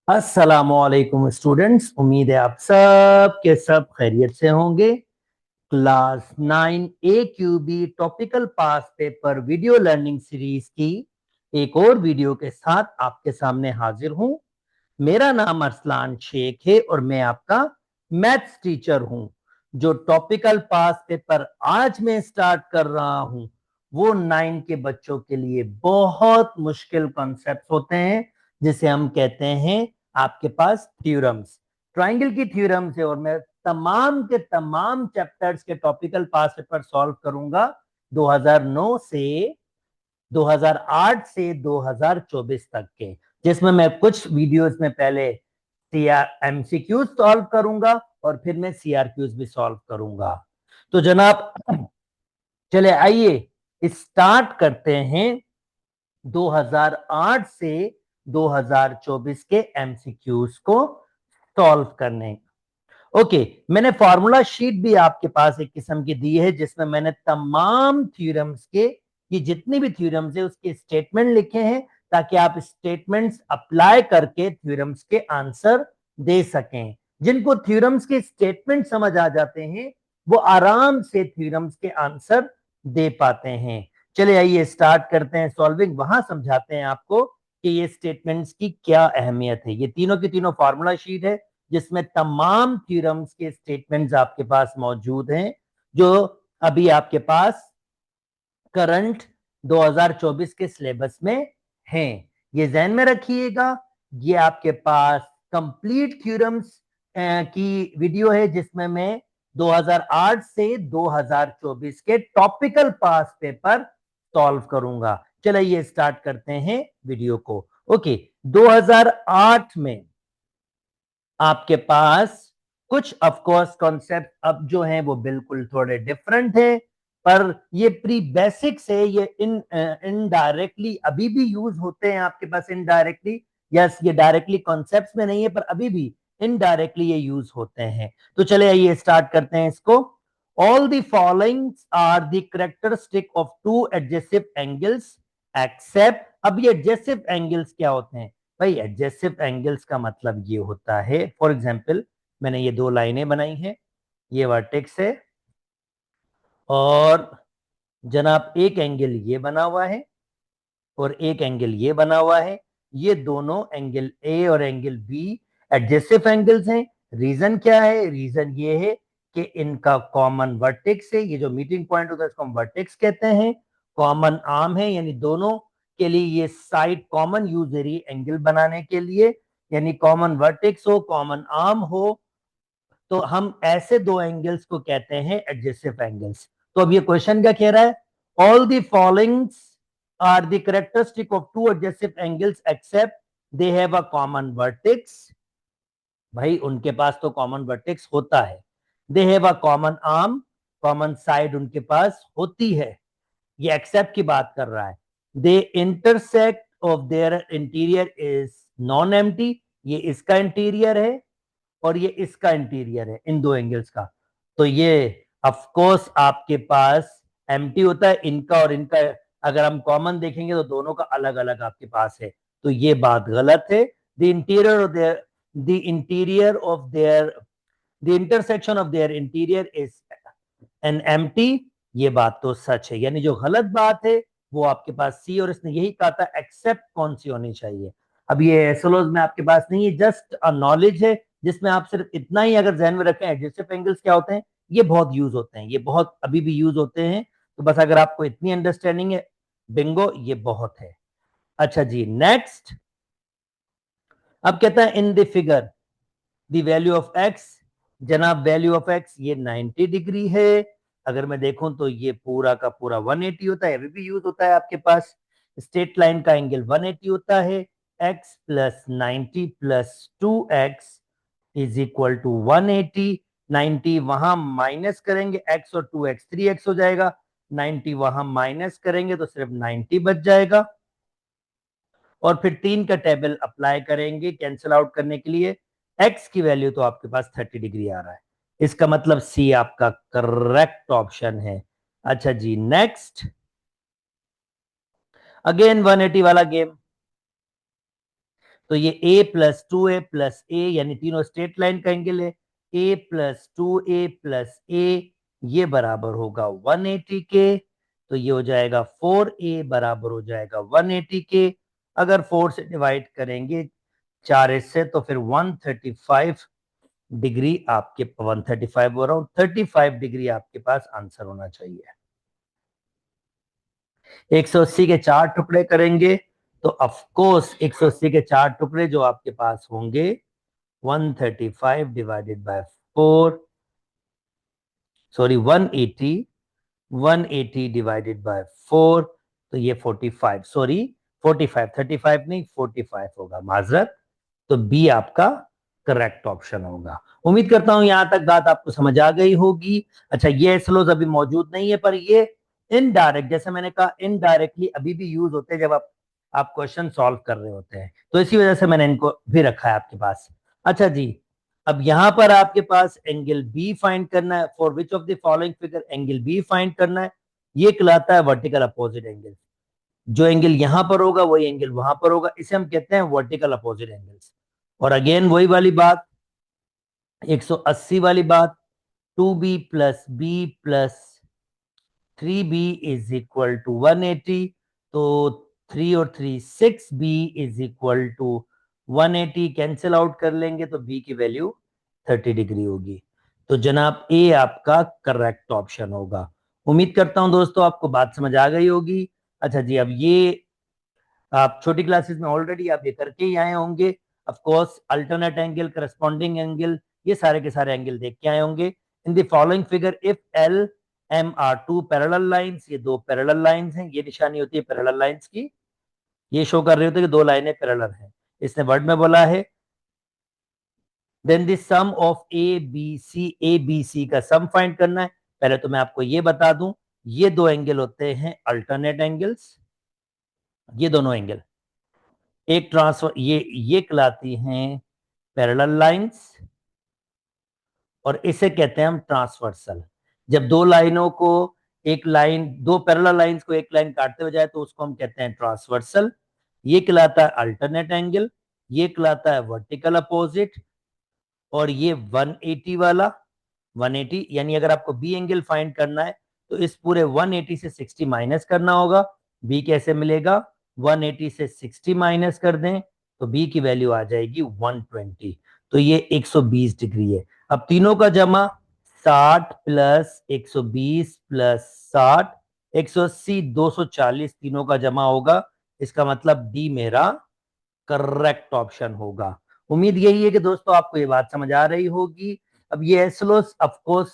अस्सलामुअलैकुम स्टूडेंट्स, उम्मीद है आप सब के सब खैरियत से होंगे। क्लास 9 AQB टॉपिकल पास पेपर वीडियो लर्निंग सीरीज की एक और वीडियो के साथ आपके सामने हाजिर हूं। मेरा नाम अरसलान शेख है और मैं आपका मैथ्स टीचर हूं। जो टॉपिकल पास पेपर आज मैं स्टार्ट कर रहा हूं वो 9 के बच्चों के लिए बहुत मुश्किल कॉन्सेप्ट्स होते हैं, जिसे हम कहते हैं आपके पास थ्योरम्स। ट्रायंगल की थ्योरम्स है और मैं तमाम के तमाम चैप्टर्स के टॉपिकल पास पेपर सॉल्व करूंगा 2009 से 2008 से 2024 तक के, जिसमें मैं कुछ वीडियोस में पहले एमसीक्यूज सॉल्व करूंगा और फिर मैं सीआरक्यूज भी सॉल्व करूंगा। तो जनाब, चले आइए स्टार्ट करते हैं 2008 से 2024 के एमसीक्यूज को सॉल्व करने। ओके, मैंने फॉर्मूला शीट भी आपके पास एक किस्म की दी है, जिसमें मैंने तमाम थ्योरम्स के, ये जितनी भी थ्योरम्स है उसके स्टेटमेंट लिखे हैं, ताकि आप स्टेटमेंट्स अप्लाई करके थ्योरम्स के आंसर दे सकें। जिनको थ्योरम्स के स्टेटमेंट समझ आ जाते हैं वो आराम से थ्योरम्स के आंसर दे पाते हैं। चले आइए स्टार्ट करते हैं सॉल्विंग, वहां समझाते हैं आपको कि ये स्टेटमेंट्स की क्या अहमियत है। ये तीनों की तीनों फॉर्मूला शीट है जिसमें तमाम थ्योरम्स के स्टेटमेंट्स आपके पास मौजूद हैं, जो अभी आपके पास करंट 2024 के सिलेबस में हैं। ये ध्यान में रखिएगा। ये आपके पास कंप्लीट थ्योरम्स की वीडियो है, जिसमें मैं 2008 से 2024 के टॉपिकल पास पेपर सॉल्व करूंगा। चलिए स्टार्ट करते हैं वीडियो को। ओके, 2008 में आपके पास कुछ ऑफकोर्स कॉन्सेप्ट अब जो हैं वो बिल्कुल थोड़े डिफरेंट है, पर ये प्री बेसिक्स है। ये इनडायरेक्टली अभी भी यूज होते हैं आपके पास इनडायरेक्टली। यस, ये डायरेक्टली कॉन्सेप्ट्स में नहीं है, पर अभी भी इनडायरेक्टली ये यूज होते हैं। तो चले आइए स्टार्ट करते हैं इसको। All the following are the characteristic of two adjacent angles except. अब ये एडजेसिव एंगल्स क्या होते हैं भाई? एडजेसिव एंगल्स का मतलब ये होता है, फॉर एग्जाम्पल मैंने ये दो लाइनें बनाई हैं, ये वर्टेक्स है और जनाब एक एंगल ये बना हुआ है और एक एंगल ये बना हुआ है। ये दोनों एंगल ए और एंगल बी एडजेसिव एंगल्स हैं। रीजन क्या है? रीजन ये है कि इनका कॉमन वर्टेक्स है। ये जो मीटिंग पॉइंट होता है इसको हम वर्टेक्स कहते हैं। कॉमन आर्म है, यानी दोनों के लिए ये साइड कॉमन यूज हो रही है एंगल बनाने के लिए, यानी कॉमन वर्टेक्स हो, कॉमन आर्म हो, तो हम ऐसे दो एंगल्स को कहते हैं एडजेसिव एंगल्स। तो अब ये क्वेश्चन क्या कह रहा है? All the followings are the characteristic of two adjacent angles except they have a common vertex. भाई उनके पास तो कॉमन वर्टेक्स होता है। They have a common arm, common side उनके पास होती है। ये एक्सेप्ट की बात कर रहा है। They intersect of their interior is non empty. ये इसका इंटीरियर है और ये इसका इंटीरियर है, इन दो एंगल्स का। तो ये ऑफ कोर्स आपके पास एम्प्टी होता है, इनका और इनका अगर हम कॉमन देखेंगे तो दोनों का अलग अलग आपके पास है। तो ये बात गलत है। The interior of their the interior of their the intersection of their interior is an empty. ये बात तो सच है, यानी जो गलत बात है वो आपके पास सी, और इसने यही कहा था एक्सेप्ट कौन सी होनी चाहिए। अब ये एसोलॉज में आपके पास नहीं है, जस्ट अ नॉलेज है, जिसमें आप सिर्फ इतना ही अगर ध्यान में रखें एडजेसिव एंगल्स क्या होते हैं। ये बहुत यूज होते हैं, ये बहुत अभी भी यूज होते हैं। तो बस अगर आपको इतनी अंडरस्टैंडिंग है, बिंगो, ये बहुत है। अच्छा जी, नेक्स्ट। अब कहता है in the figure the value of x. जनाब वैल्यू ऑफ एक्स ये 90 डिग्री है। अगर मैं देखूं तो ये पूरा का पूरा 180 होता है, अभी भी यूज होता है आपके पास। स्ट्रेट लाइन का एंगल 180 होता है। X plus 90 plus 2x is equal to 180। 90 वहां माइनस करेंगे एक्स और 2x 3x हो जाएगा। 90 वहां माइनस करेंगे तो सिर्फ 90 बच जाएगा। और फिर 3 का टेबल अप्लाई करेंगे कैंसिल आउट करने के लिए। एक्स की वैल्यू तो आपके पास 30 डिग्री आ रहा है। इसका मतलब सी आपका करेक्ट ऑप्शन है। अच्छा जी, नेक्स्ट। अगेन 180 वाला गेम। तो ये a plus 2a plus a यानी तीनों स्ट्रेट लाइन का एंगल है। a plus 2a plus a ये बराबर होगा 180 के। तो ये हो जाएगा 4a बराबर हो जाएगा 180 के। अगर 4 से डिवाइड करेंगे 4 इससे तो फिर 135 डिग्री आपके 135 हो रहा हूं 35 डिग्री आपके पास आंसर होना चाहिए। 180 के 4 टुकड़े करेंगे तो ऑफ कोर्स 180 के 4 टुकड़े जो आपके पास होंगे 135 divided by 4 sorry 180 divided by 4 तो ये 45 सॉरी 45 35 नहीं 45 होगा माजरत। तो बी आपका करेक्ट ऑप्शन होगा। उम्मीद करता हूं यहां तक बात आपको समझ आ गई होगी। अच्छा ये एसलोज अभी मौजूद नहीं है पर ये इनडायरेक्ट जैसे मैंने कहा इनडायरेक्टली अभी भी यूज होते हैं जब आप क्वेश्चन सॉल्व कर रहे होते हैं तो इसी वजह से मैंने इनको भी रखा है आपके पास। अच्छा जी अब यहां पर आपके पास एंगल बी फाइंड करना है। For which of the following figure angle b find करना है। ये कहलाता है वर्टिकल अपोजिट एंगल। जो एंगल यहां पर होगा वही एंगल वहां पर होगा इसे हम कहते हैं वर्टिकल अपोजिट एंगल्स। और अगेन वही वाली बात 180 वाली बात 2b plus B plus 3b is equal to 180। तो 3 और 3 6b is equal to 180 cancel out कर लेंगे तो b की वैल्यू 30 डिग्री होगी। तो जनाब ए आपका करेक्ट ऑप्शन होगा। उम्मीद करता हूं दोस्तों आपको बात समझ आ गई होगी। अच्छा जी अब ये आप छोटी क्लासेस में ऑलरेडी आप ये करके ही आए होंगे। Of course alternate angle corresponding angle ये सारे के सारे एंगल देख के आए होंगे। In the following figure if L M are two parallel lines ये दो पैरेलल लाइंस हैं ये निशानी होती है पैरेलल लाइंस की। ये शो कर रही होती है कि दो लाइनें पैरेलल हैं। इसने वर्ड में बोला है then the sum of A B C का सम फाइंड करना है। पहले तो मैं आपको ये बता दूं ये दो एंगल होते हैं अल्टरनेट एंगल्स। ये दोनों एंगल एक ट्रांसफर ये कहलाती हैं पैरेलल लाइंस और इसे कहते हैं हम ट्रांसवर्सल। जब दो लाइनों को एक लाइन दो पैरेलल लाइंस को एक लाइन काटते हुए जाए तो उसको हम कहते हैं ट्रांसवर्सल। ये कहलाता है अल्टरनेट एंगल। ये कहलाता है वर्टिकल अपोजिट। और ये 180 वाला 180 यानी अगर आपको बी एंगल फाइंड करना है तो इस पूरे 180 से 60 माइनस करना होगा। बी कैसे मिलेगा 180 से 60 माइनस कर दें तो बी की वैल्यू आ जाएगी 120। तो ये 120 डिग्री है। अब तीनों का जमा 60 प्लस 120 प्लस 60 180 240 तीनों का जमा होगा। इसका मतलब डी मेरा करेक्ट ऑप्शन होगा। उम्मीद यही है कि दोस्तों आपको ये बात समझ आ रही होगी। अब ये एसलोस ऑफ कोर्स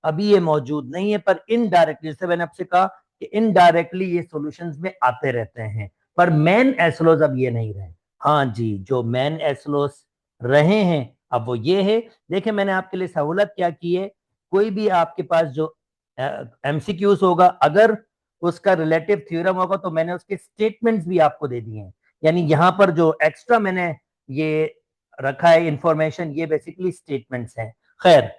अभी ये मौजूद नहीं है पर इनडायरेक्टली जैसे मैंने आपसे कहा कि इनडायरेक्टली ये सॉल्यूशंस में आते रहते हैं पर मेन एसलोस अब ये नहीं रहे। हाँ जी जो मेन एसलोस रहे हैं अब वो ये है। देखिए मैंने आपके लिए सहूलत क्या की है कोई भी आपके पास जो एमसीक्यूज होगा अगर उसका रिलेटिव थ्योरम होगा तो मैंने उसके स्टेटमेंट्स भी आपको दे दिए हैं। यानी यहां पर जो एक्स्ट्रा मैंने ये रखा है इंफॉर्मेशन ये बेसिकली स्टेटमेंट्स हैं। खैर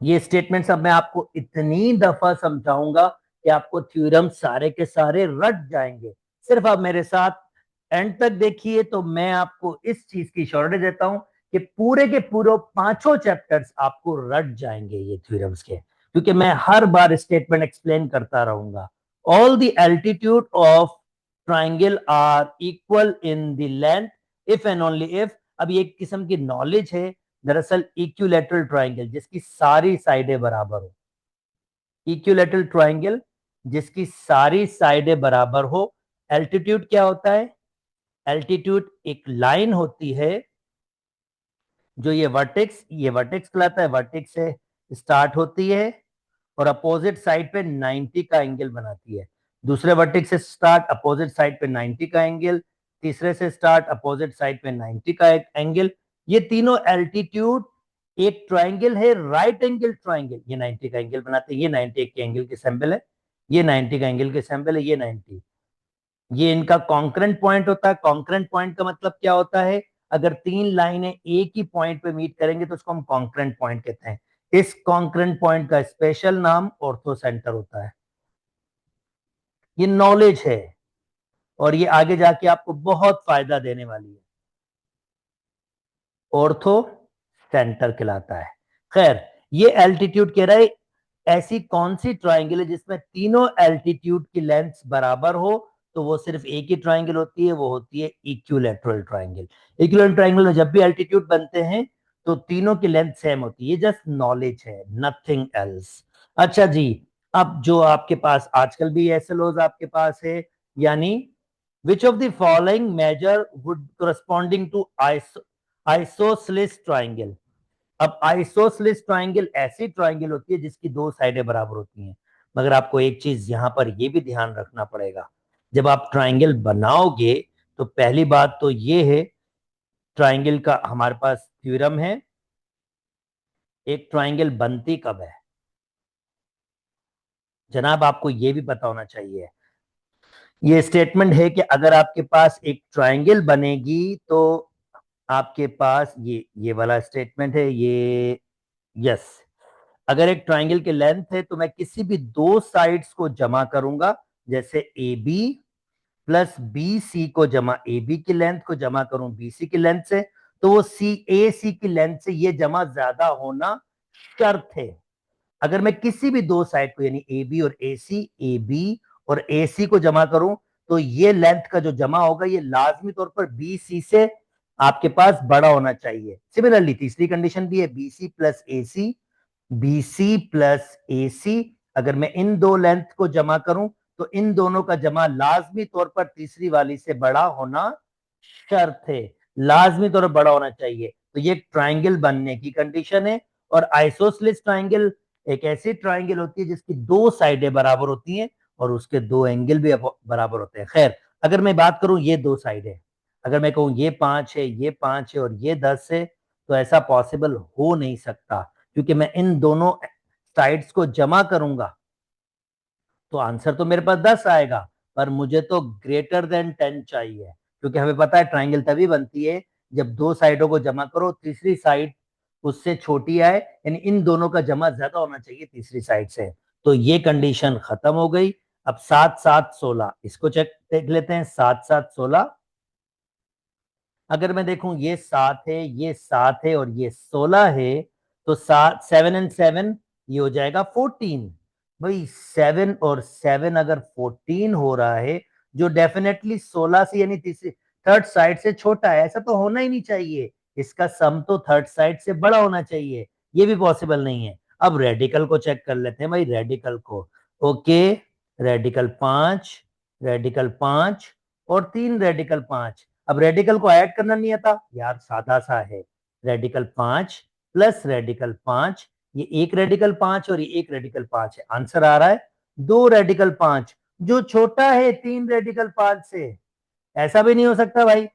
ये स्टेटमेंट्स अब मैं आपको इतनी दफा समझाऊंगा कि आपको थ्योरम सारे के सारे रट जाएंगे। सिर्फ आप मेरे साथ एंड तक देखिए तो मैं आपको इस चीज की श्योरिटी देता हूं कि पूरे के पूरे पांचों चैप्टर्स आपको रट जाएंगे ये थ्योरम्स के क्योंकि मैं हर बार स्टेटमेंट एक्सप्लेन करता रहूंगा। All the altitude of triangle are equal in the length if and only if. अब ये एक किस्म की नॉलेज है दरअसल इक्विलैटरल ट्राइंगल जिसकी सारी साइडें बराबर हो। इक्विलैटरल ट्राइंगल जिसकी सारी साइडें बराबर हो। एल्टीट्यूड क्या होता है एल्टीट्यूड एक लाइन होती है जो ये वर्टेक्स कहलाता है वर्टेक्स से स्टार्ट होती है और अपोजिट साइड पे 90 का एंगल बनाती है। दूसरे वर्टेक्स से स्टार्ट अपोजिट साइड पे 90 का एंगल तीसरे से स्टार्ट अपोजिट साइड पे 90 का एक एंगल। ये तीनों एल्टीट्यूड एक ट्राइंगल है राइट एंगल ट्राइंगल ये 90 का एंगल बनाते हैं। ये 90 के एंगल के सैंपल है ये 90 का एंगल के सैंपल है ये 90। ये इनका कॉन्करेंट पॉइंट होता है। कॉन्करेंट पॉइंट का मतलब क्या होता है अगर तीन लाइनें एक ही पॉइंट पे मीट करेंगे तो उसको हम कॉन्करेंट पॉइंट कहते हैं। इस कॉन्करेंट पॉइंट का स्पेशल नाम ऑर्थो सेंटर होता है। ये नॉलेज है और ये आगे जाके आपको बहुत फायदा देने वाली है। ऑर्थो सेंटर कहलाता है। खैर, ये एल्टीट्यूड कह रहा है ऐसी कौन सी ट्राइंगल है जिसमें तीनों एल्टीट्यूड की लेंथ बराबर हो, तो वो सिर्फ एक ही ट्राइंगल होती है, वो होती है इक्विलैटरल ट्राइंगल। इक्विलैटरल ट्राइंगल में जब भी एल्टीट्यूड बनते हैं तो तीनों की लेंथ सेम होती है। ये जस्ट नॉलेज है, नथिंग एल्स। अच्छा जी, अब जो आपके पास आजकल भी एसएलओज आपके पास है, यानी which of the following measure would corresponding to isosceles triangle. अब आइसोसेलेस ट्राइंगल ऐसी ट्राइंगल होती है जिसकी दो साइडें बराबर होती हैं। मगर आपको एक चीज यहां पर यह भी ध्यान रखना पड़ेगा, जब आप ट्राइंगल बनाओगे तो पहली बात तो यह है, ट्राइंगल का हमारे पास थ्योरम है, एक ट्राइंगल बनती कब है जनाब, आपको यह भी पता होना चाहिए। ये स्टेटमेंट है कि अगर आपके पास एक ट्राइंगल बनेगी तो आपके पास ये वाला स्टेटमेंट है, ये यस, अगर एक ट्राइंगल की लेंथ है तो मैं किसी भी दो साइड्स को जमा करूंगा, जैसे A B plus B C को जमा ए बी की लेंथ को जमा करूं बी सी की लेंथ से, तो वो सी ए सी की लेंथ से ये जमा ज्यादा होना शर्त है। अगर मैं किसी भी दो साइड को यानी ए बी और ए बी और ए सी को जमा करूं तो ये लेंथ का जो जमा होगा ये लाजमी तौर पर बी सी से आपके पास बड़ा होना चाहिए। सिमिलरली तीसरी कंडीशन भी है, बी सी प्लस ए सी, बी सी प्लस ए सी, अगर मैं इन दो लेंथ को जमा करूं तो इन दोनों का जमा लाजमी तौर पर तीसरी वाली से बड़ा होना शर्त है, लाजमी तौर पर बड़ा होना चाहिए। तो ये ट्राइंगल बनने की कंडीशन है। और आइसोसेलेस ट्राइंगल एक ऐसी ट्राइंगल होती है जिसकी दो साइडें बराबर होती हैं और उसके दो एंगल भी बराबर होते हैं। खैर, अगर मैं बात करूं ये दो साइडें, अगर मैं कहूं ये 5 है, ये 5 है और ये 10 है, तो ऐसा पॉसिबल हो नहीं सकता, क्योंकि मैं इन दोनों साइड्स को जमा करूंगा तो आंसर तो मेरे पास 10 आएगा, पर मुझे तो ग्रेटर देन 10 चाहिए, क्योंकि हमें पता है ट्राइंगल तभी बनती है जब दो साइडों को जमा करो तीसरी साइड उससे छोटी आए, यानी इन दोनों का जमा ज्यादा होना चाहिए तीसरी साइड से। तो ये कंडीशन खत्म हो गई। अब 7 7 16 इसको चेक देख लेते हैं, 7 7 16, अगर मैं देखूं ये 7 है, ये 7 है और ये 16 है, तो 7 7 and 7 ये हो जाएगा 14। भाई 7 और 7 अगर 14 हो रहा है, जो डेफिनेटली 16 से यानी तीसरी थर्ड साइड से छोटा है, ऐसा तो होना ही नहीं चाहिए, इसका सम तो थर्ड साइड से बड़ा होना चाहिए, ये भी पॉसिबल नहीं है। अब रेडिकल को चेक कर लेते हैं भाई, रेडिकल को। ओके, रेडिकल 5, रेडिकल 5 और 3 रेडिकल 5। अब रेडिकल को ऐड करना नहीं आता यार, सादा सा है, रेडिकल 5 प्लस रेडिकल 5, ये एक रेडिकल 5 और ये एक रेडिकल 5 है, आंसर आ रहा है 2 रेडिकल 5, जो छोटा है 3 रेडिकल 5 से। ऐसा भी नहीं हो सकता भाई,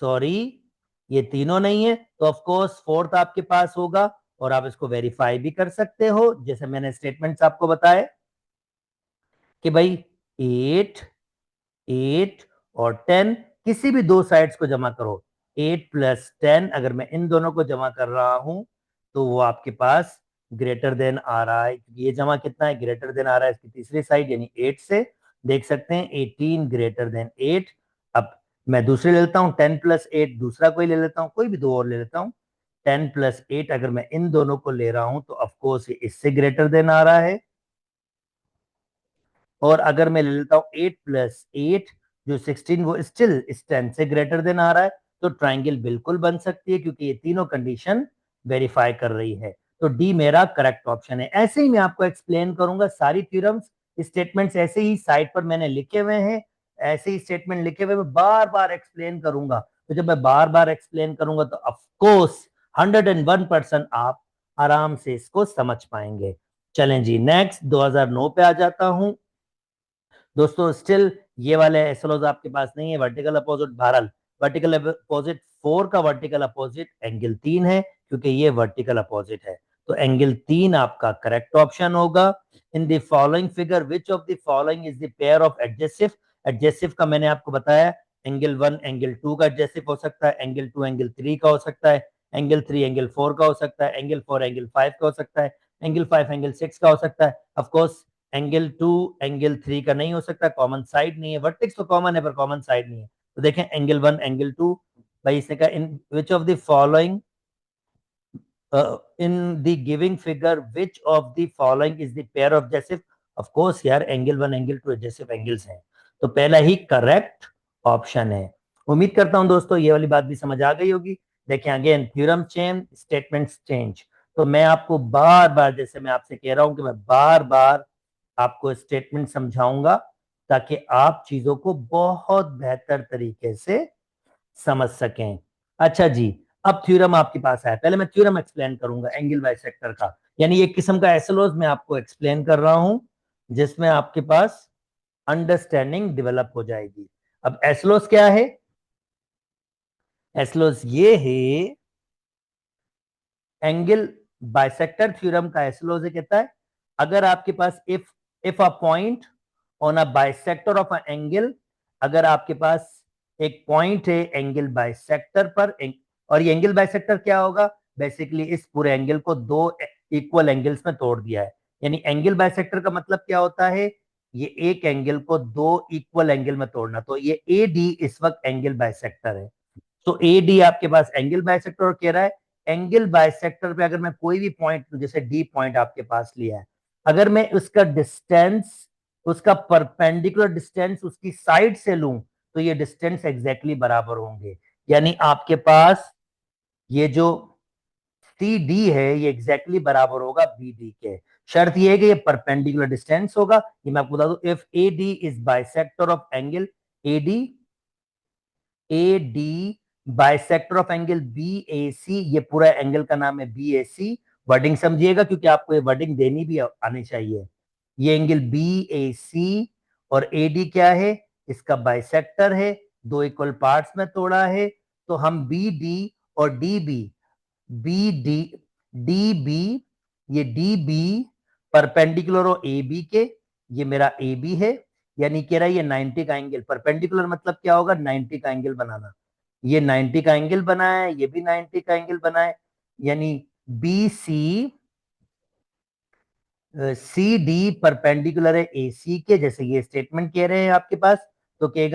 सॉरी, ये तीनों नहीं है, तो ऑफ कोर्स फोर्थ आपके पास होगा। और आप इसको वेरीफाई भी कर सकते हो, जैसे मैंने स्टेटमेंट्स आपको बताए कि भाई 8 8 और 10 किसी भी दो साइड्स को जमा करो, 8 प्लस 10 अगर मैं इन दोनों को जमा कर रहा हूं तो वो आपके पास ग्रेटर देन आ रहा है, क्योंकि ये जमा कितना है, ग्रेटर देन आ रहा है इसकी तीसरी साइड यानी 8 से। देख सकते हैं 18 ग्रेटर देन 8। अब मैं दूसरे ले लेता हूँ, 10 प्लस 8 दूसरा कोई ले लेता हूँ, कोई भी दो और ले लेता हूँ, 10 प्लस 8 अगर मैं इन दोनों को ले रहा हूं तो ऑफकोर्स ये इससे ग्रेटर देन आ रहा है। और अगर मैं ले लेता हूं 8 प्लस 8 जो 16, वो स्टिल इस 10 से ग्रेटर देन आ रहा है, तो ट्राइंगल बिल्कुल बन सकती है, क्योंकि ये तीनों कंडीशन वेरीफाई कर रही है। तो डी मेरा करेक्ट ऑप्शन है। ऐसे ही मैं आपको एक्सप्लेन करूंगा सारी थ्योरम्स, स्टेटमेंट्स ऐसे ही साइड पर मैंने लिखे हुए हैं, ऐसे ही स्टेटमेंट लिखे हुए मैं बार बार एक्सप्लेन करूंगा। तो जब मैं बार बार एक्सप्लेन करूंगा तो ऑफकोर्स 101% आप आराम से इसको समझ पाएंगे। चलें जी, नेक्स्ट 2009 पे आ जाता हूं। दोस्तों स्टिल ये वाले एसएलओज आपके पास नहीं है, वर्टिकल अपोजिट बहरहाल वर्टिकल अपोजिट 4 का वर्टिकल अपोजिट एंगल 3 है, क्योंकि ये वर्टिकल अपोजिट है, तो एंगल 3 आपका करेक्ट ऑप्शन होगा। In the following figure which of the following is the pair of adjacent. Adjacent का मैंने आपको बताया, एंगल 1 एंगल 2 का एडजेसिव हो सकता है, एंगल 2 एंगल 3 का हो सकता है, एंगल 3 एंगल 4 का हो सकता है, एंगल 4 एंगल 5 का हो सकता है, एंगल 5 एंगल 6 का हो सकता है। ऑफकोर्स एंगल 2 एंगल 3 का नहीं हो सकता, कॉमन साइड नहीं है, वर्टेक्स तो कॉमन है पर कॉमन साइड नहीं है। तो देखें एंगल 1 एंगल 2 भाई इसने कहा in which of the following in the giving figure which of the following is the pair of adjacent, of course यार एंगल 1 एंगल 2 adjacent एंगल्स हैं, तो पहला ही करेक्ट ऑप्शन है। उम्मीद करता हूं दोस्तों ये वाली बात भी समझ आ गई होगी। देखिए again theorem change, statements change, तो मैं आपको बार बार, जैसे मैं आपसे कह रहा हूं कि मैं बार बार आपको स्टेटमेंट समझाऊंगा ताकि आप चीजों को बहुत बेहतर तरीके से समझ सकें। अच्छा जी, अब थ्योरम आपके पास है, पहले मैं थ्योरम एक्सप्लेन करूंगा एंगल बाइसेक्टर का, यानी एक किस्म का एसएलओस मैं आपको एक्सप्लेन कर रहा हूं जिसमें आपके पास अंडरस्टैंडिंग डेवलप हो जाएगी। अब एसएलओस क्या है? एसएलओस ये है, एंगल बाइसेक्टर थ्योरम का एसएलओस कहता है अगर आपके पास if a point on a bisector of a angle, अगर आपके पास एक पॉइंट है एंगल बाइसेक्टर पर, और ये एंगल बाइसेक्टर क्या होगा? बेसिकली इस पूरे एंगल को दो इक्वल एंगल्स में तोड़ दिया है। यानी एंगल बाइसेक्टर का मतलब क्या होता है? ये एक एंगल को दो इक्वल एंगल में तोड़ना। तो ये ए डी इस वक्त एंगल बाइसेक्टर है। तो ए डी आपके पास एंगल बाइसेक्टर, और कह रहा है एंगल बाइसेक्टर पे अगर मैं कोई भी पॉइंट, जैसे डी पॉइंट आपके पास लिया है, अगर मैं उसका डिस्टेंस, उसका परपेंडिकुलर डिस्टेंस उसकी साइड से लूं तो ये डिस्टेंस एग्जैक्टली बराबर होंगे। यानी आपके पास ये जो सी डी है ये एग्जैक्टली बराबर होगा बी डी के। शर्त ये है कि ये परपेंडिकुलर डिस्टेंस होगा। ये मैं आपको बता दूं, if A D is bisector of angle A D, A D bisector of angle B A C, ये पूरा एंगल का नाम है बी ए सी। वर्डिंग समझिएगा क्योंकि आपको ये वर्डिंग देनी भी आनी चाहिए। ये एंगल बी ए सी और ए डी क्या है? इसका बाइसेक्टर है, दो इक्वल पार्ट्स में तोड़ा है। तो हम बी डी और D B, B D D B, ये डी बी परपेंडिकुलर हो ए बी के, ये मेरा ए बी है। यानी कह रहा है ये 90 का एंगल, परपेंडिकुलर मतलब क्या होगा? 90 का एंगल बनाना। ये 90 का एंगल बना है, ये भी 90 का एंगल बना है। यानी B C, C D perpendicular है ए सी के, जैसे ये स्टेटमेंट कह रहे हैं आपके पास। तो कह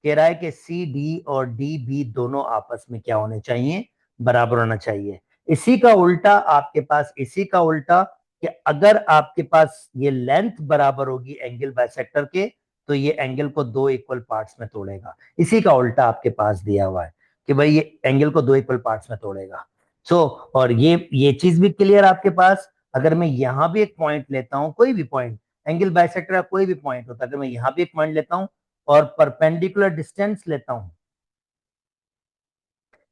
रहा है कि सी डी और डी बी दोनों आपस में क्या होने चाहिए? बराबर होना चाहिए। इसी का उल्टा आपके पास, इसी का उल्टा कि अगर आपके पास ये लेंथ बराबर होगी एंगल बाइसेक्टर के, तो ये एंगल को दो इक्वल पार्ट्स में तोड़ेगा। इसी का उल्टा आपके पास दिया हुआ है कि भाई ये एंगल को दो इक्वल पार्ट्स में तोड़ेगा। सो और ये चीज भी क्लियर आपके पास। अगर मैं यहां भी एक पॉइंट लेता हूं, कोई भी पॉइंट, एंगल बाइसेक्टर का कोई भी पॉइंट होता है, अगर मैं यहां भी एक पॉइंट लेता हूं और परपेंडिकुलर डिस्टेंस लेता हूं,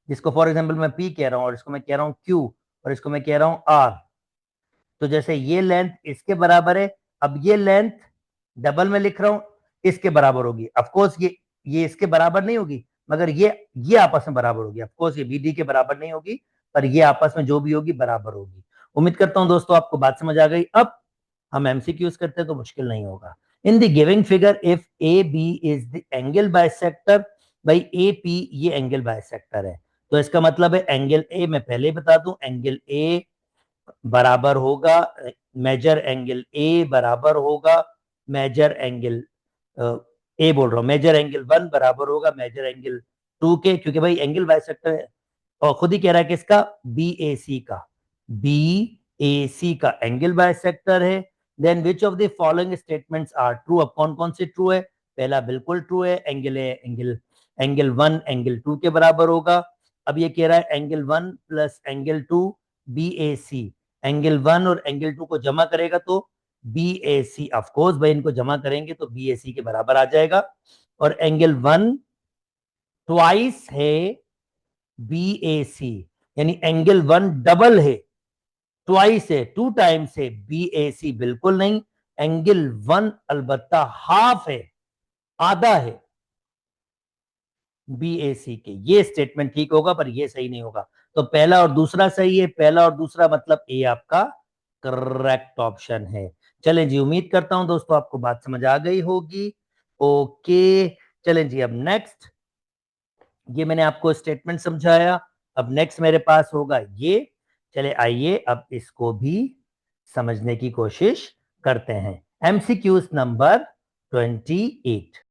जिसको फॉर एग्जांपल मैं पी कह रहा हूं और इसको मैं कह रहा हूं क्यू और इसको मैं कह रहा हूं आर, तो जैसे ये लेंथ इसके बराबर है, अब ये लेंथ डबल में लिख रहा हूं इसके बराबर होगी। ऑफकोर्स ये इसके बराबर नहीं होगी, मगर ये आपस में बराबर होगी। ऑफकोर्स ये बीडी के बराबर नहीं होगी, पर ये आपस में जो भी होगी बराबर होगी। उम्मीद करता हूं दोस्तों आपको बात समझ आ गई। अब हम एमसीक्यूज करते हैं तो मुश्किल नहीं होगा। In the giving figure if A B is the angle bisector, भाई ए पी ये एंगल बाइसेक्टर है, तो इसका मतलब है एंगल ए, मैं पहले ही बता दूं, एंगल ए बराबर होगा, मेजर एंगल ए बराबर होगा मेजर एंगल, ए बोल रहा हूं, मेजर एंगल 1 बराबर होगा मेजर एंगल 2 के, क्योंकि भाई एंगल बाइसेक्टर है और खुद ही कह रहा है कि इसका बी ए सी का, बी ए सी का एंगल बाइसेक्टर है। Then which of the following statements are true? अब कौन कौन से ट्रू है? पहला बिल्कुल ट्रू है, एंगल एंगल एंगल 1 एंगल 2 के बराबर होगा। अब ये कह रहा है angle 1 plus angle 2 B A C, angle 1 और एंगल 2 को जमा करेगा तो बी ए सी, ऑफकोर्स भाई इनको जमा करेंगे तो बी ए सी के बराबर आ जाएगा। और एंगल 1 ट्वाइस है बी ए सी, यानी एंगल 1 डबल है, ट्वाइस है, 2 टाइम्स है, बी ए सी बिल्कुल नहीं। एंगल 1 अलबत्ता हाफ है, आधा है बी ए सी के। ये स्टेटमेंट ठीक होगा पर ये सही नहीं होगा। तो पहला और दूसरा सही है, पहला और दूसरा मतलब ए आपका करेक्ट ऑप्शन है। चलें जी, उम्मीद करता हूं दोस्तों आपको बात समझ आ गई होगी। ओके, चलें जी, अब नेक्स्ट, ये मैंने आपको स्टेटमेंट समझाया, अब नेक्स्ट मेरे पास होगा ये। चले आइए अब इसको भी समझने की कोशिश करते हैं। MCQs number 28।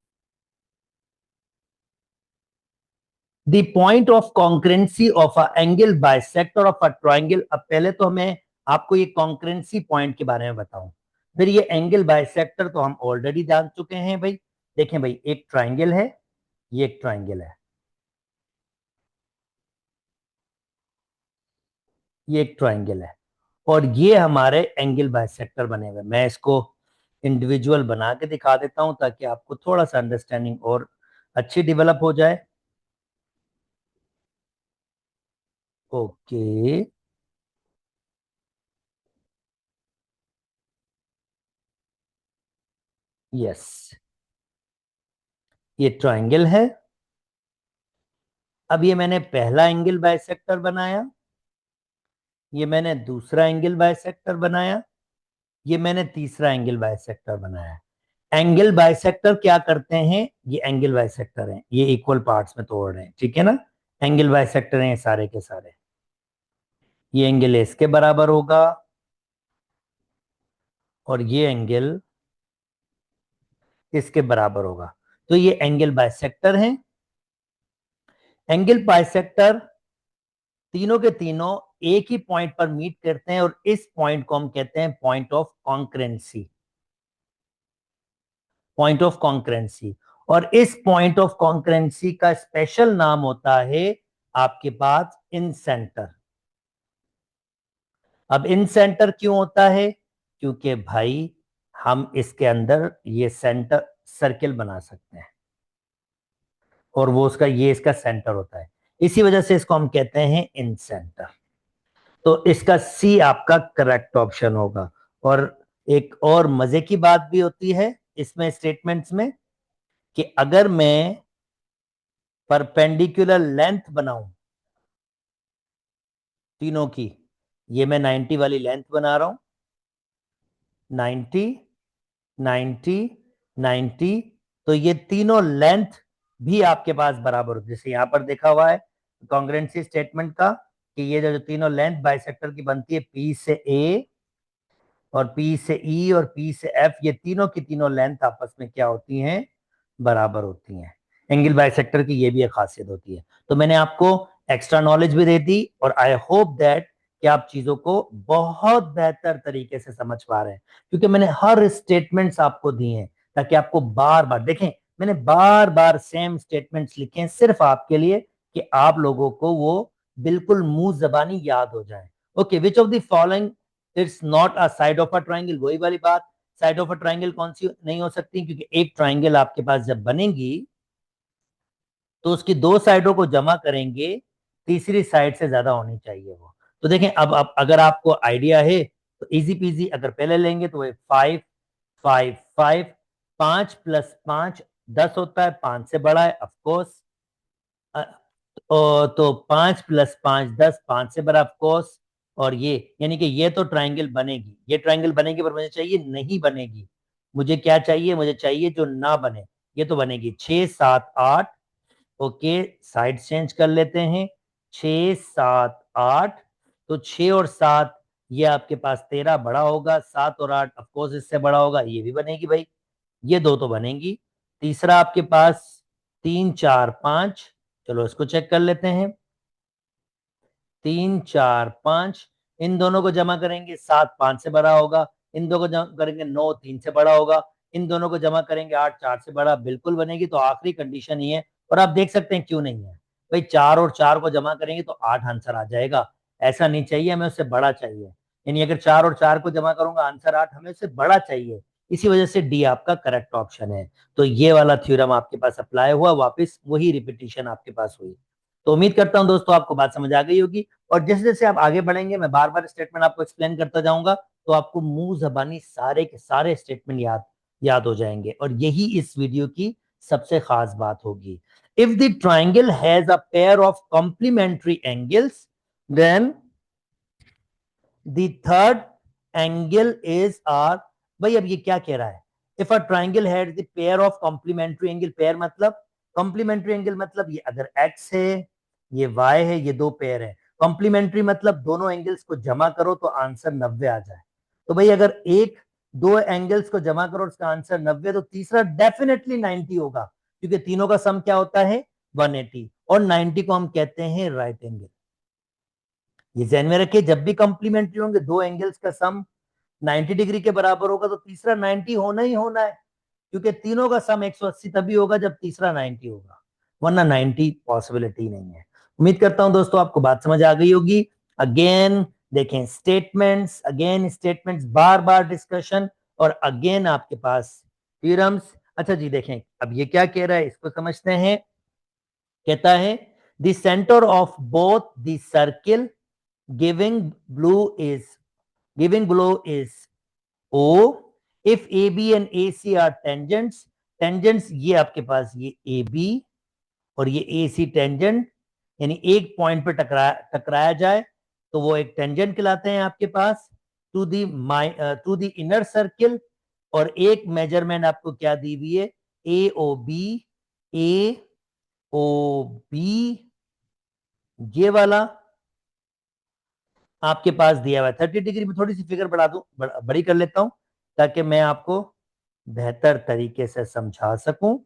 The point of concurrency of a angle bisector of a triangle. अब पहले तो मैं आपको ये कॉन्करेंसी पॉइंट के बारे में बताऊं, फिर ये एंगल बाइसेक्टर तो हम ऑलरेडी जान चुके हैं भाई। देखें भाई, एक ट्राइंगल है, ये एक ट्राइंगल है, ये एक ट्राइंगल है, और ये हमारे एंगल बाइसेक्टर बने हुए। मैं इसको इंडिविजुअल बना के दिखा देता हूं ताकि आपको थोड़ा सा अंडरस्टैंडिंग और अच्छी डेवलप हो जाए। ओके, यस, ये ट्राइंगल है। अब ये मैंने पहला एंगल बाइसेक्टर बनाया, ये मैंने दूसरा एंगल बाइसेक्टर बनाया, ये मैंने तीसरा एंगल बाइसेक्टर बनाया। एंगल बाइसेक्टर क्या करते हैं? ये एंगल बाइसेक्टर हैं, ये इक्वल पार्ट्स में तोड़ रहे हैं, ठीक है ना। एंगल बाइसेक्टर हैं सारे के सारे। ये एंगल इसके बराबर होगा और ये एंगल इसके बराबर होगा। तो ये एंगल बाइसेक्टर हैं। एंगल बाइसेक्टर तीनों के तीनों एक ही पॉइंट पर मीट करते हैं और इस पॉइंट को हम कहते हैं point of concurrency, point of concurrency. और इस पॉइंट ऑफ कॉन्करेंसी का स्पेशल नाम होता है आपके पास इन सेंटर। अब इन सेंटर क्यों होता है? क्योंकि भाई हम इसके अंदर ये सेंटर सर्किल बना सकते हैं और वो उसका ये इसका सेंटर होता है, इसी वजह से इसको हम कहते हैं इन सेंटर। तो इसका सी आपका करेक्ट ऑप्शन होगा। और एक और मजे की बात भी होती है इसमें स्टेटमेंट्स में कि अगर मैं परपेंडिकुलर लेंथ बनाऊं तीनों की, ये मैं 90 वाली लेंथ बना रहा हूं, 90, 90, 90, तो ये तीनों लेंथ भी आपके पास बराबर हो, जैसे यहां पर देखा हुआ है कॉन्ग्रुएंसी स्टेटमेंट का कि ये जो तीनों लेंथ बाइसेक्टर की बनती है, पी से ए और पी से ई और पी से एफ, ये तीनों की तीनों लेंथ आपस में क्या होती हैं? बराबर होती हैं। एंगल बाइसेक्टर की ये भी एक खासियत होती है। तो मैंने आपको एक्स्ट्रा नॉलेज भी दे दी और आई होप दैट कि आप चीजों को बहुत बेहतर तरीके से समझ पा रहे हैं, क्योंकि मैंने हर स्टेटमेंट्स आपको दिए हैं ताकि आपको बार बार देखें, मैंने बार बार सेम स्टेटमेंट्स लिखे हैं सिर्फ आपके लिए कि आप लोगों को वो बिल्कुल मुंह जबानी याद हो जाए। Okay, which of the following it's not a side of a triangle? वही वाली बात, साइड ऑफ अ ट्राइंगल कौन सी नहीं हो सकती? क्योंकि एक ट्राइंगल आपके पास जब बनेगी तो उसकी दो साइडों को जमा करेंगे, तीसरी साइड से ज्यादा होनी चाहिए वो। तो देखें, अब अगर आपको आइडिया है तो इजी पीजी, अगर पहले लेंगे तो वो 5, 5, 5, 5 + 5 10 होता है, 5 से बड़ा है ऑफकोर्स। तो 5 + 5 10, 5 से बड़ा ऑफकोर्स। और ये यानी कि ये तो ट्राइंगल बनेगी, ये ट्राइंगल बनेगी, पर मुझे चाहिए नहीं बनेगी। मुझे क्या चाहिए? मुझे चाहिए जो ना बने। ये तो बनेगी 6, 7, 8। ओके, साइड चेंज कर लेते हैं, 6, 7, 8। तो 6 और 7 ये आपके पास 13 बड़ा होगा, 7 और 8 ऑफकोर्स इससे बड़ा होगा, ये भी बनेगी भाई, ये दो तो बनेगी। तीसरा आपके पास 3, 4, 5, चलो इसको चेक कर लेते हैं। 3, 4, 5, इन दोनों को जमा करेंगे, 7 5 से बड़ा होगा। इन दोनों को जमा करेंगे, 9 3 से बड़ा होगा। इन दोनों को जमा करेंगे, 8 4 से बड़ा, बिल्कुल बनेगी। तो आखिरी कंडीशन ये है, और आप देख सकते हैं क्यों नहीं है भाई, 4 और 4 को जमा करेंगे तो 8 आंसर आ जाएगा। ऐसा नहीं चाहिए, हमें उससे बड़ा चाहिए। यानी अगर 4 और 4 को जमा करूंगा आंसर 8, हमें उससे बड़ा चाहिए। इसी वजह से डी आपका करेक्ट ऑप्शन है। तो ये वाला थ्योरम आपके पास अप्लाई हुआ, वापस वही रिपीटिशन आपके पास हुई। तो उम्मीद करता हूं दोस्तों आपको बात समझ आ गई होगी। और जैसे जैसे आप आगे बढ़ेंगे, मैं बार बार स्टेटमेंट आपको एक्सप्लेन करता जाऊंगा, तो आपको मुंह जबानी सारे के सारे स्टेटमेंट याद याद हो जाएंगे। और यही इस वीडियो की सबसे खास बात होगी। If the triangle has a pair of complementary angles, then the third angle is are. भाई अब ये क्या कह रहा है? If a triangle has the pair of complementary angle, pair मतलब कॉम्प्लीमेंट्री एंगल मतलब ये अगर एक्स है, ये वाई है, ये दो पेयर है। कॉम्प्लीमेंट्री मतलब दोनों एंगल्स को जमा करो तो आंसर 90 आ जाए। तो भाई अगर एक दो एंगल्स को जमा करो उसका आंसर 90, तो तीसरा डेफिनेटली 90 होगा, क्योंकि तीनों का सम क्या होता है? 180 और 90 को हम कहते हैं राइट एंगल। ये ध्यान में रखिए, जब भी कंप्लीमेंट्री होंगे दो एंगल्स का सम 90 डिग्री के बराबर होगा तो तीसरा 90 होना ही होना है, क्योंकि तीनों का सम 180 तभी होगा जब तीसरा 90 होगा, वरना 90 पॉसिबिलिटी नहीं है। उम्मीद करता हूं दोस्तों आपको बात समझ आ गई होगी। अगेन देखें स्टेटमेंट्स, अगेन स्टेटमेंट्स, बार बार डिस्कशन, और अगेन आपके पास थ्योरम्स। अच्छा जी देखें अब ये क्या कह रहा है इसको समझते हैं। कहता है the centre of both the circle giving below is O if AB and AC are tangents। tangents ये आपके पास ये AB और ये AC टेंजेंट, यानी एक पॉइंट पे टकराया जाए तो वो एक टेंजेंट कहलाते हैं आपके पास टू द इनर सर्किल। और एक मेजरमेंट आपको क्या दी हुई है, AOB, AOB ये वाला आपके पास दिया हुआ है 30 डिग्री में। थोड़ी सी फिगर बढ़ा दूं, बड़ी कर लेता हूं ताकि मैं आपको बेहतर तरीके से समझा सकूं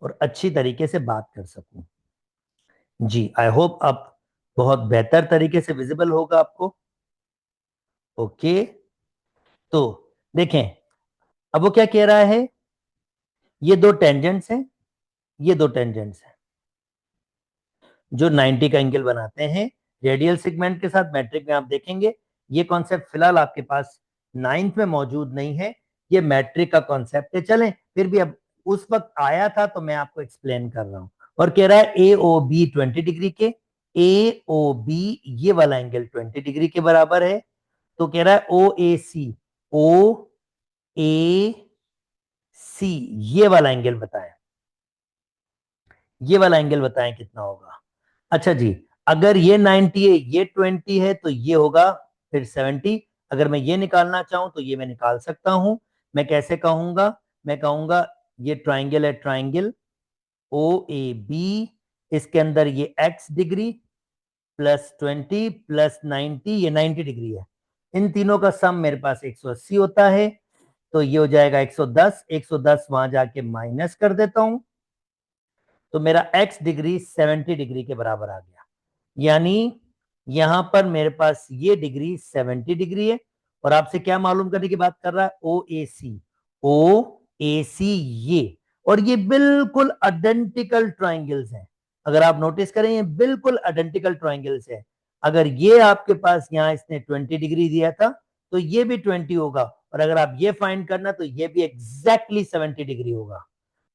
और अच्छी तरीके से बात कर सकूं। जी आई होप अब बहुत बेहतर तरीके से विजिबल होगा आपको। ओके तो देखें अब वो क्या कह रहा है, ये दो टेंजेंट्स हैं, ये दो टेंजेंट्स हैं जो 90 का एंगल बनाते हैं रेडियल सेगमेंट के साथ। मैट्रिक में आप देखेंगे ये कॉन्सेप्ट फिलहाल आपके पास 9th में मौजूद नहीं है, ये मैट्रिक का कॉन्सेप्ट है। चलें फिर भी अब उस वक्त आया था तो मैं आपको एक्सप्लेन कर रहा हूं। और कह रहा है ए ओ बी 20 डिग्री के, ए ओ बी ये वाला एंगल 20 डिग्री के बराबर है। तो कह रहा है ओ ए सी, ओ ए सी ये वाला एंगल बताएं, ये वाला एंगल बताएं कितना होगा। अच्छा जी अगर ये 90 है ये 20 है तो ये होगा फिर 70। अगर मैं ये निकालना चाहूं तो ये मैं निकाल सकता हूं। मैं कैसे कहूंगा, मैं कहूंगा ये ट्राइंगल है, ट्राइंगल ओ ए बी, इसके अंदर ये x डिग्री प्लस 20 प्लस 90, ये 90 डिग्री है। इन तीनों का सम मेरे पास 180 होता है, तो ये हो जाएगा 110। 110 वहां जाके माइनस कर देता हूं तो मेरा x डिग्री 70 डिग्री के बराबर आ गया। यानी यहां पर मेरे पास ये डिग्री 70 डिग्री है। और आपसे क्या मालूम करने की बात कर रहा है, ओ ए सी, ओ ए सी ये, और ये बिल्कुल आइडेंटिकल ट्राइंगल्स हैं। अगर आप नोटिस करें ये बिल्कुल आइडेंटिकल ट्राइंगल्स है। अगर ये आपके पास यहां इसने 20 डिग्री दिया था तो ये भी 20 होगा, और अगर आप ये फाइंड करना तो ये भी एग्जैक्टली 70 डिग्री होगा।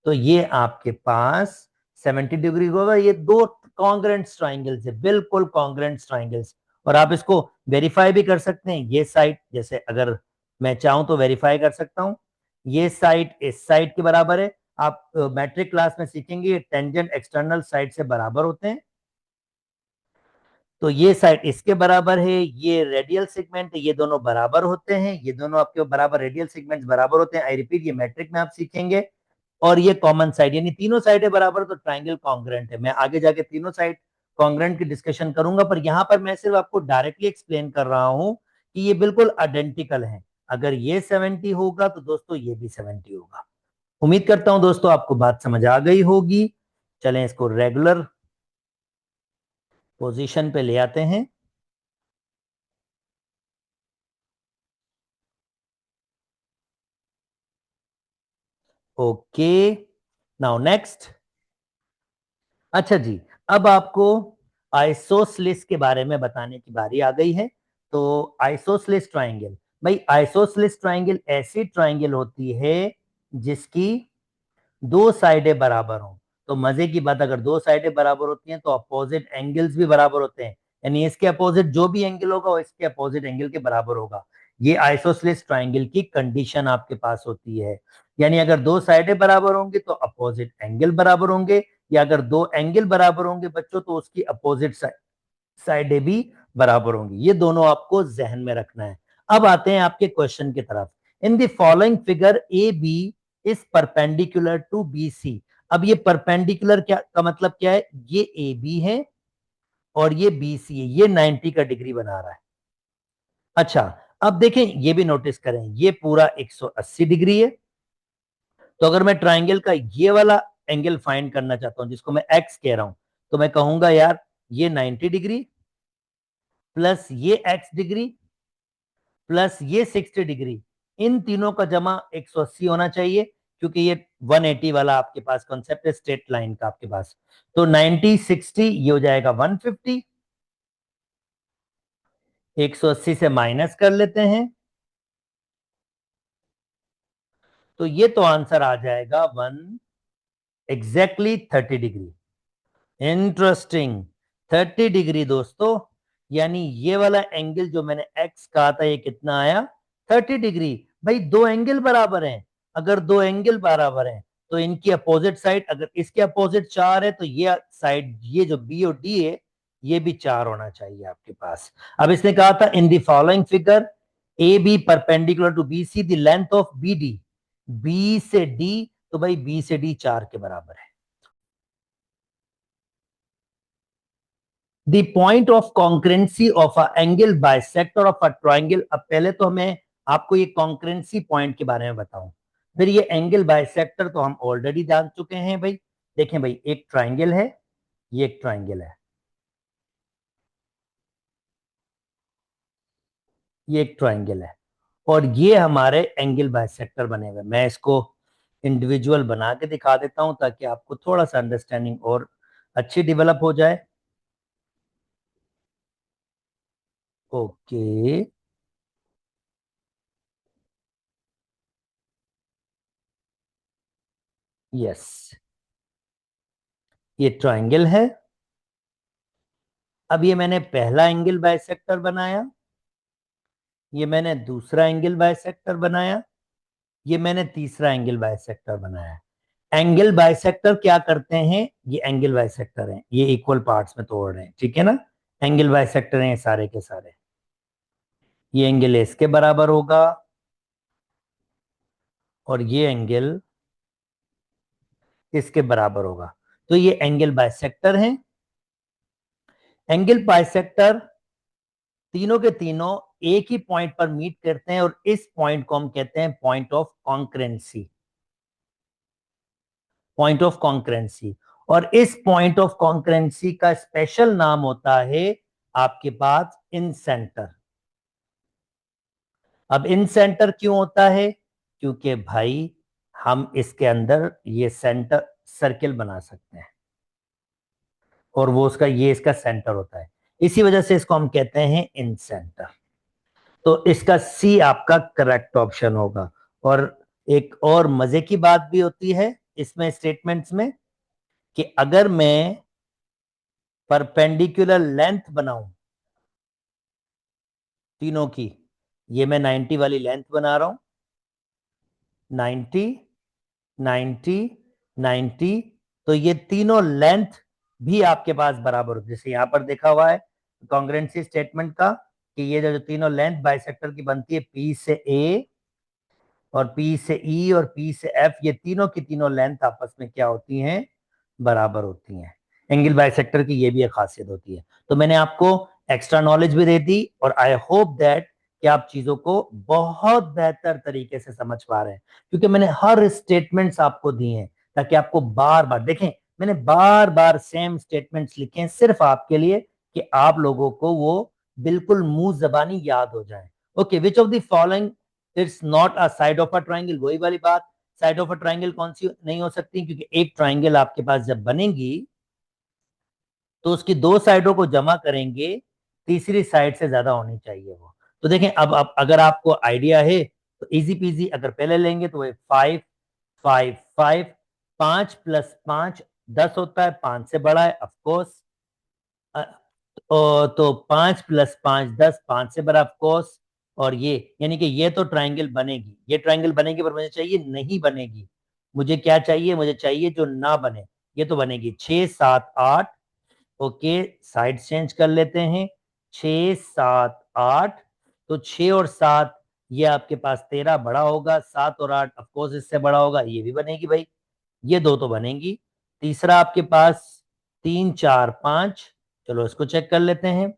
तो ये आपके पास 70 डिग्री होगा। ये दो कॉन्ग्रेंट ट्राइंगल्स है, बिल्कुल कॉन्ग्रेंट ट्राइंगल्स। और आप इसको वेरीफाई भी कर सकते हैं। ये साइड जैसे अगर मैं चाहूं तो वेरीफाई कर सकता हूं, ये साइड इस साइड के बराबर है। आप मैट्रिक क्लास में सीखेंगे टेंजेंट एक्सटर्नल साइड से बराबर होते हैं, तो ये साइड इसके बराबर है, ये रेडियल सेगमेंट है, ये दोनों बराबर होते हैं, ये दोनों आपके बराबर रेडियल सेगमेंट्स बराबर होते हैं। आई रिपीट, ये मैट्रिक में आप सीखेंगे। और ये कॉमन साइड, यानी तीनों साइडें बराबर तो ट्राइंगल कॉन्ग्रेंट है। मैं आगे जाके तीनों साइड कॉन्ग्रेंट की डिस्कशन करूंगा, पर यहां पर मैं सिर्फ आपको डायरेक्टली एक्सप्लेन कर रहा हूं कि ये बिल्कुल आइडेंटिकल है। अगर ये 70 होगा तो दोस्तों ये भी 70 होगा। उम्मीद करता हूं दोस्तों आपको बात समझ आ गई होगी। चलें इसको रेगुलर पोजीशन पे ले आते हैं। Okay now next. अच्छा जी अब आपको आइसोसलिस के बारे में बताने की बारी आ गई है। तो आइसोसलिस ट्राइंगल, भाई आइसोसलिस ट्राइंगल ऐसी ट्राइंगल होती है जिसकी दो साइडें बराबर हों। तो मजे की बात, अगर दो साइडें बराबर होती हैं तो अपोजिट एंगल्स भी बराबर होते हैं, यानी इसके अपोजिट जो भी एंगल होगा वो इसके अपोजिट एंगल के बराबर होगा। ये आइसोसलिस ट्राइंगल की कंडीशन आपके पास होती है। यानी अगर दो साइडें बराबर होंगे तो अपोजिट एंगल बराबर होंगे, या अगर दो एंगल बराबर होंगे बच्चों तो उसकी अपोजिट साइडें भी बराबर होंगी। ये दोनों आपको जहन में रखना है। अब आते हैं आपके क्वेश्चन की तरफ। In the following figure A B is perpendicular to B C. अब ये परपेंडिकुलर क्या का मतलब क्या है, ये ए बी है और ये बी सी है, ये 90 का डिग्री बना रहा है। अच्छा अब देखें ये भी नोटिस करें, ये पूरा 180 डिग्री है। तो अगर मैं ट्राइंगल का ये वाला एंगल फाइंड करना चाहता हूं जिसको मैं एक्स कह रहा हूं, तो मैं कहूंगा यार ये 90 डिग्री प्लस ये एक्स डिग्री प्लस ये 60 डिग्री, इन तीनों का जमा 180 होना चाहिए, क्योंकि ये 180 वाला आपके पास कॉन्सेप्ट है स्ट्रेट लाइन का आपके पास। तो 90 60 ये हो जाएगा 150, 180 से माइनस कर लेते हैं, तो ये तो आंसर आ जाएगा 30 डिग्री। इंटरेस्टिंग, 30 डिग्री दोस्तों, यानी ये वाला एंगल जो मैंने एक्स कहा था ये कितना आया, 30 डिग्री। भाई दो एंगल बराबर हैं, अगर दो एंगल बराबर हैं तो इनकी अपोजिट साइड, अगर इसके अपोजिट 4 है तो ये साइड, ये जो बी और डी है ये भी 4 होना चाहिए आपके पास। अब इसने कहा था in the following figure A B perpendicular to B C the length of B D, B से डी, तो भाई बी से डी 4 के बराबर है। The point of concurrency of a angle bisector of a triangle. अब पहले तो हमें आपको ये कॉन्करेंसी पॉइंट के बारे में बताऊं, फिर ये एंगल बाइसेक्टर तो हम ऑलरेडी जान चुके हैं भाई। देखें भाई, एक ट्राइंगल है, ये एक ट्राइंगल है, ये एक ट्राइंगल है, और ये हमारे एंगल बाइसेक्टर बने हुए। मैं इसको इंडिविजुअल बना के दिखा देता हूं ताकि आपको थोड़ा सा अंडरस्टैंडिंग और अच्छी डेवलप हो जाए। ओके, यस, ये ट्राइंगल है। अब ये मैंने पहला एंगल बाइसेक्टर बनाया, ये मैंने दूसरा एंगल बाइसेक्टर बनाया, ये मैंने तीसरा एंगल बाइसेक्टर बनाया। एंगल बाइसेक्टर क्या करते हैं, ये एंगल बाइसेक्टर हैं, ये इक्वल पार्ट्स में तोड़ रहे हैं, ठीक है ना। एंगल बाइसेक्टर हैं ये सारे के सारे। ये एंगल इसके बराबर होगा और ये एंगल इसके बराबर होगा, तो ये एंगल बाइसेक्टर हैं। एंगल बाइसेक्टर तीनों के तीनों एक ही पॉइंट पर मीट करते हैं और इस पॉइंट को हम कहते हैं point of concurrency, point of concurrency. और इस पॉइंट ऑफ कॉन्करेंसी का स्पेशल नाम होता है आपके पास इन सेंटर। अब इन सेंटर क्यों होता है, क्योंकि भाई हम इसके अंदर ये सेंटर सर्किल बना सकते हैं और वो उसका, ये इसका सेंटर होता है, इसी वजह से इसको हम कहते हैं इन सेंटर। तो इसका सी आपका करेक्ट ऑप्शन होगा। और एक और मजे की बात भी होती है इसमें स्टेटमेंट्स में, कि अगर मैं परपेंडिकुलर लेंथ बनाऊं तीनों की, ये मैं 90 वाली लेंथ बना रहा हूं, 90 90 90, तो ये तीनों लेंथ भी आपके पास बराबर होती है। जैसे यहां पर देखा हुआ है कॉन्ग्रुएंसी स्टेटमेंट का, कि ये जो तीनों लेंथ बाइसेक्टर की बनती है, पी से ए और पी से ई और पी से एफ, ये तीनों की तीनों लेंथ आपस में क्या होती हैं, बराबर होती हैं। एंगल बाइसेक्टर की ये भी एक खासियत होती है। तो मैंने आपको एक्स्ट्रा नॉलेज भी दे दी और आई होप दैट कि आप चीजों को बहुत बेहतर तरीके से समझ पा रहे हैं, क्योंकि मैंने हर स्टेटमेंट्स आपको दिए हैं ताकि आपको बार बार देखें, मैंने बार बार सेम स्टेटमेंट्स लिखे हैं सिर्फ आपके लिए कि आप लोगों को वो बिल्कुल मुंह जबानी याद हो जाए। Okay, which of the following it's not a side of a triangle, वही वाली बात, साइड ऑफ अ ट्राइंगल कौन सी नहीं हो सकती, क्योंकि एक ट्राइंगल आपके पास जब बनेगी तो उसकी दो साइडों को जमा करेंगे, तीसरी साइड से ज्यादा होनी चाहिए वो। तो देखें, अब अगर आपको आइडिया है तो इजी पीजी, अगर पहले लेंगे तो 5 5 5, 5 + 5 10 होता है, 5 से बड़ा है ऑफकोर्स। तो 5 + 5 10, 5 से बड़ा ऑफकोर्स। और ये यानी कि ये तो ट्राइंगल बनेगी, ये ट्राइंगल बनेगी, पर मुझे चाहिए नहीं बनेगी, मुझे क्या चाहिए, मुझे चाहिए जो ना बने। ये तो बनेगी 6 7 8। ओके, साइड चेंज कर लेते हैं, 6 7 8, तो 6 और 7 ये आपके पास 13 बड़ा होगा, 7 और 8 ऑफकोर्स इससे बड़ा होगा, ये भी बनेगी भाई, ये दो तो बनेगी। तीसरा आपके पास 3 4 5, चलो इसको चेक कर लेते हैं,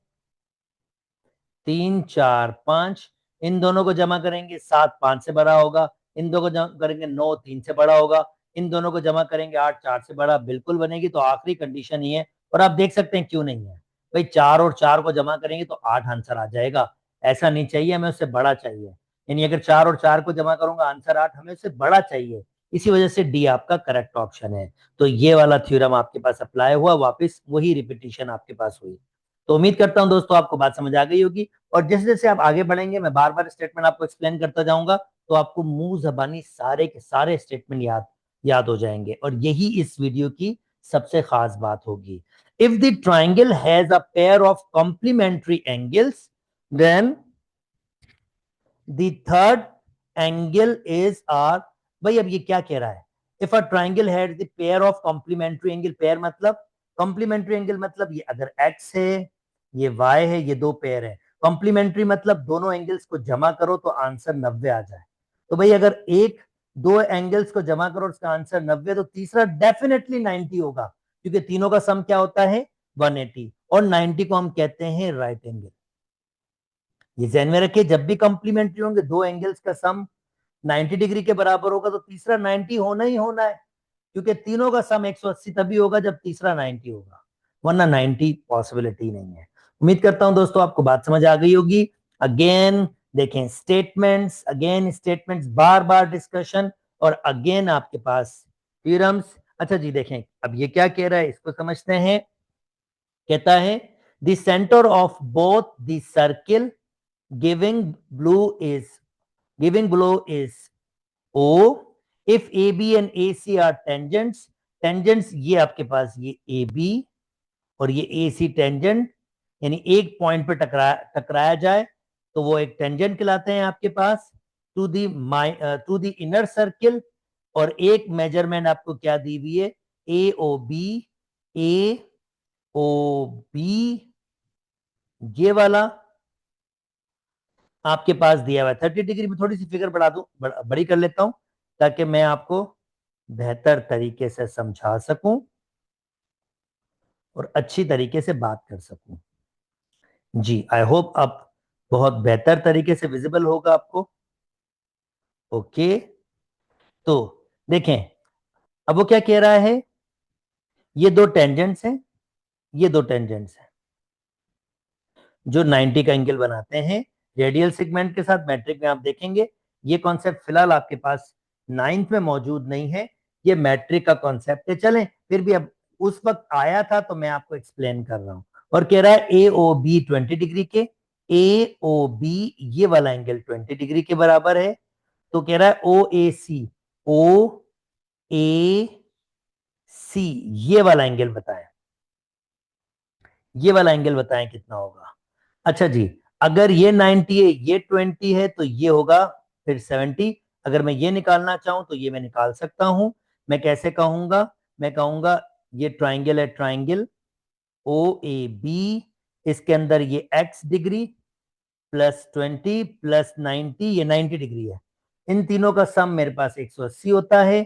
3 4 5, इन दोनों को जमा करेंगे 7 5 से बड़ा होगा, इन दोनों को जमा करेंगे 9 3 से बड़ा होगा, इन दोनों को जमा करेंगे 8 4 से बड़ा बिल्कुल बनेगी, तो आखिरी कंडीशन ये है। और आप देख सकते हैं क्यों नहीं है भाई, 4 और 4 को जमा करेंगे तो 8 आंसर आ जाएगा। ऐसा नहीं चाहिए, हमें उससे बड़ा चाहिए। यानी अगर 4 और 4 को जमा करूंगा आंसर 8, हमें उससे बड़ा चाहिए। इसी वजह से डी आपका करेक्ट ऑप्शन है। तो ये वाला थ्योरम आपके पास अप्लाई हुआ, वापस वही रिपीटिशन आपके पास हुई। तो उम्मीद करता हूं दोस्तों आपको बात समझ आ गई होगी। और जैसे जैसे आप आगे बढ़ेंगे, मैं बार बार स्टेटमेंट आपको एक्सप्लेन करता जाऊंगा, तो आपको मुंह जबानी सारे के सारे स्टेटमेंट याद याद हो जाएंगे। और यही इस वीडियो की सबसे खास बात होगी। If the triangle has a pair of complementary angles, then the third angle is are. भाई अब ये क्या कह रहा है? If a triangle has the pair of complementary angle, pair मतलब कॉम्प्लीमेंट्री एंगल मतलब ये अगर एक्स है ये वाई है, ये दो पेयर है। कॉम्प्लीमेंट्री मतलब दोनों एंगल्स को जमा करो तो आंसर 90 आ जाए। तो भाई अगर एक दो एंगल्स को जमा करो उसका आंसर 90, तो तीसरा डेफिनेटली 90 होगा, क्योंकि तीनों का सम क्या होता है 180, और 90 को हम कहते हैं राइट एंगल। ये ध्यान में रखिए, जब भी कॉम्प्लीमेंट्री होंगे दो एंगल्स का सम 90 डिग्री के बराबर होगा, तो तीसरा 90 होना ही होना है, क्योंकि तीनों का सम 180 तभी होगा जब तीसरा 90 होगा, वरना 90 पॉसिबिलिटी नहीं है। उम्मीद करता हूं दोस्तों आपको बात समझ आ गई होगी। अगेन देखें स्टेटमेंट्स, अगेन स्टेटमेंट्स, बार बार डिस्कशन, और अगेन आपके पास थ्योरम्स। अच्छा जी देखें, अब ये क्या कह रहा है इसको समझते हैं। कहता है the centre of both the circle giving blue is giving blue is O. If AB and AC are tangents, tangents ये आपके पास ये AB और ये AC टेंजेंट, यानी एक पॉइंट पे टकराया जाए तो वो एक टेंजेंट कहलाते हैं आपके पास टू द इनर सर्किल। और एक मेजरमेंट आपको क्या दी हुई है, ए ओ बी ये वाला आपके पास दिया हुआ है 30 डिग्री में। थोड़ी सी फिगर बढ़ा दूं, बड़ी कर लेता हूं ताकि मैं आपको बेहतर तरीके से समझा सकूं और अच्छी तरीके से बात कर सकूं। जी आई होप अब बहुत बेहतर तरीके से विजिबल होगा आपको। ओके, तो देखें अब वो क्या कह रहा है, ये दो टेंजेंट्स हैं, ये दो टेंजेंट्स हैं जो 90 का एंगल बनाते हैं रेडियल सेगमेंट के साथ। मैट्रिक में आप देखेंगे ये कॉन्सेप्ट फिलहाल आपके पास 9th में मौजूद नहीं है, ये मैट्रिक का कॉन्सेप्ट है। चलें फिर भी अब उस वक्त आया था तो मैं आपको एक्सप्लेन कर रहा हूं। और कह रहा है ए ओ बी 20 डिग्री के, ए ओ बी ये वाला एंगल 20 डिग्री के बराबर है। तो कह रहा है ओ ए सी ये वाला एंगल बताएं, ये वाला एंगल बताएं कितना होगा। अच्छा जी, अगर ये 90 है ये 20 है तो ये होगा फिर 70। अगर मैं ये निकालना चाहूं तो ये मैं निकाल सकता हूं। मैं कैसे कहूंगा, मैं कहूंगा ये ट्राइंगल है, ट्राइंगल ओ ए बी, इसके अंदर ये x डिग्री प्लस 20 प्लस 90, ये 90 डिग्री है। इन तीनों का सम मेरे पास 180 होता है,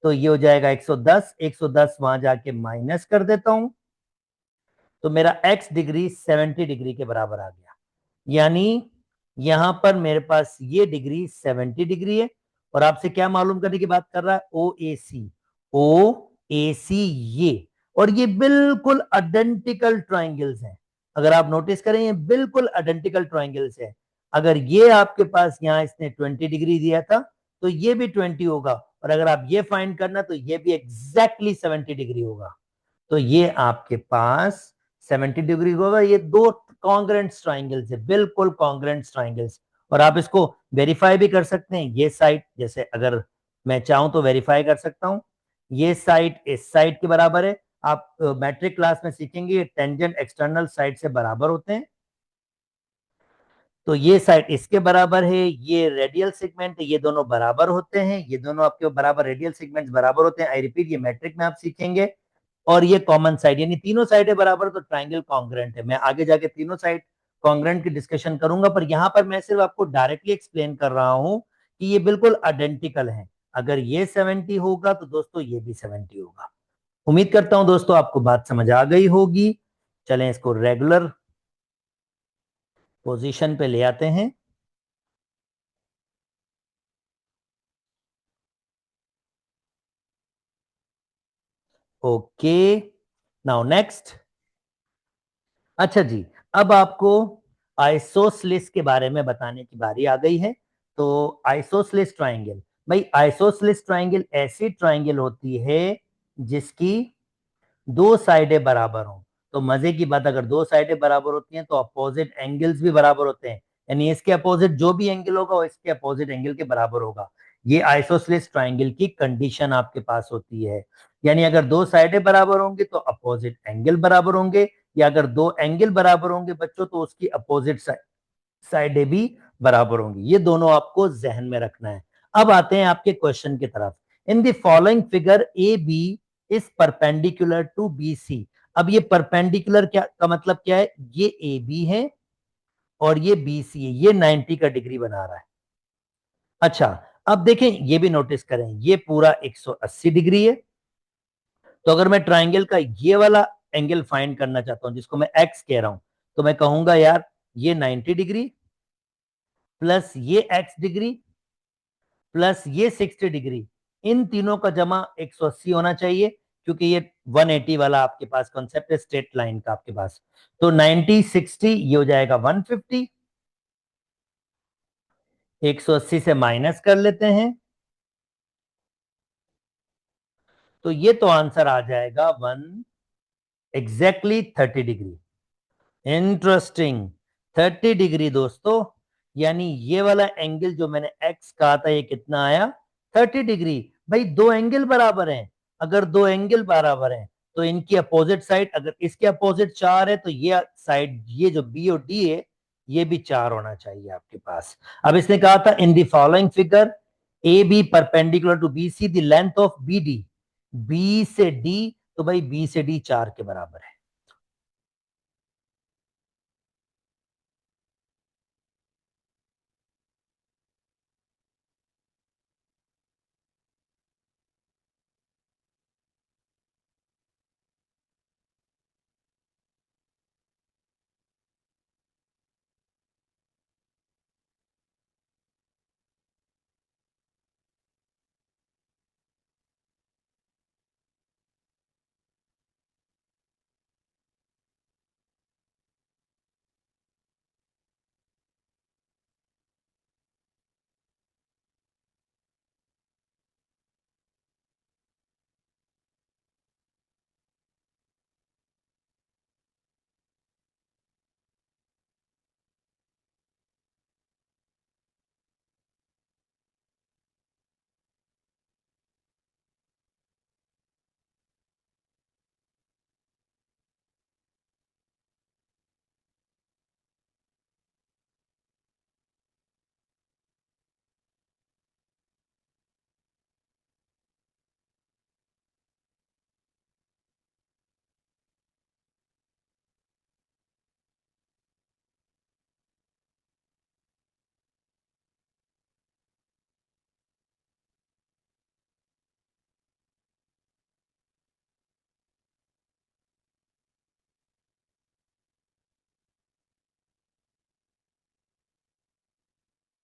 तो ये हो जाएगा 110। 110 वहां जाके माइनस कर देता हूं, तो मेरा x डिग्री 70 डिग्री के बराबर आ गया। यानी यहां पर मेरे पास ये डिग्री 70 डिग्री है। और आपसे क्या मालूम करने की बात कर रहा है, ओ ए सी ये, और ये बिल्कुल आइडेंटिकल ट्राइंगल्स हैं। अगर आप नोटिस करें ये बिल्कुल आइडेंटिकल ट्राइंगल्स है। अगर ये आपके पास यहां इसने 20 डिग्री दिया था तो ये भी 20 होगा, और अगर आप ये फाइंड करना तो ये भी एग्जैक्टली 70 डिग्री होगा। तो ये आपके पास 70 डिग्री होगा। ये दो कॉन्ग्रेंट ट्राइंगल्स है, बिल्कुल कॉन्ग्रेंट ट्राइंगल्स। और आप इसको वेरीफाई भी कर सकते हैं। ये साइड जैसे अगर मैं चाहूं तो वेरीफाई कर सकता हूं, ये साइड इस साइड के बराबर है। आप मैट्रिक क्लास में सीखेंगे टेंजेंट एक्सटर्नल साइड से बराबर होते हैं, तो ये साइड इसके बराबर है, ये रेडियल सेगमेंट है, ये दोनों बराबर होते हैं, ये दोनों आपके बराबर रेडियल सेगमेंट्स बराबर होते हैं। आई रिपीट, ये मैट्रिक में आप सीखेंगे। और ये कॉमन साइड, यानी तीनों साइडें बराबर तो ट्राइंगल कॉन्ग्रेंट है। मैं आगे जाके तीनों साइड कॉन्ग्रेंट की डिस्कशन करूंगा, पर यहां पर मैं सिर्फ आपको डायरेक्टली एक्सप्लेन कर रहा हूं कि ये बिल्कुल आइडेंटिकल है। अगर ये 70 होगा तो दोस्तों ये भी 70 होगा। उम्मीद करता हूं दोस्तों आपको बात समझ आ गई होगी। चलें इसको रेगुलर पोजीशन पे ले आते हैं। Okay, now next. अच्छा जी, अब आपको आइसोसेलेस के बारे में बताने की बारी आ गई है। तो आइसोसेलेस ट्रायंगल, भाई आइसोसेलेस ट्रायंगल ऐसी ट्रायंगल होती है जिसकी दो साइडें बराबर हों। तो मजे की बात, अगर दो साइडें बराबर होती हैं तो अपोजिट एंगल्स भी बराबर होते हैं, यानी इसके अपोजिट जो भी एंगल होगा वो इसके अपोजिट एंगल के बराबर होगा। ये आइसोसेलेस ट्रायंगल की कंडीशन आपके पास होती है। यानी अगर दो साइडें बराबर होंगी तो अपोजिट एंगल बराबर होंगे, या अगर दो एंगल बराबर होंगे बच्चों तो उसकी अपोजिट साइडें भी बराबर होंगी। ये दोनों आपको जहन में रखना है। अब आते हैं आपके क्वेश्चन की तरफ। In the following figure A B is perpendicular to B C. अब ये परपेंडिकुलर क्या का मतलब क्या है, ये ए बी है और ये बी सी है, ये 90 का डिग्री बना रहा है। अच्छा, अब देखें, ये भी नोटिस करें, ये पूरा 180 डिग्री है। तो अगर मैं ट्राइंगल का ये वाला एंगल फाइंड करना चाहता हूं जिसको मैं एक्स कह रहा हूं, तो मैं कहूंगा यार ये 90 डिग्री प्लस ये एक्स डिग्री प्लस ये 60 डिग्री, इन तीनों का जमा 180 होना चाहिए, क्योंकि ये 180 वाला आपके पास कॉन्सेप्ट है स्ट्रेट लाइन का आपके पास। तो 90 60 ये हो जाएगा 150, 180 से माइनस कर लेते हैं तो ये तो आंसर आ जाएगा 30 डिग्री। इंटरेस्टिंग, 30 डिग्री दोस्तों। यानी ये वाला एंगल जो मैंने एक्स कहा था ये कितना आया, 30 डिग्री। भाई दो एंगल बराबर हैं, अगर दो एंगल बराबर हैं तो इनकी अपोजिट साइड, अगर इसके अपोजिट 4 है तो ये साइड, ये जो बी और डी है ये भी 4 होना चाहिए आपके पास। अब इसने कहा था in the following figure A B perpendicular to B C the length of B D, B से डी, तो भाई बी से डी 4 के बराबर है।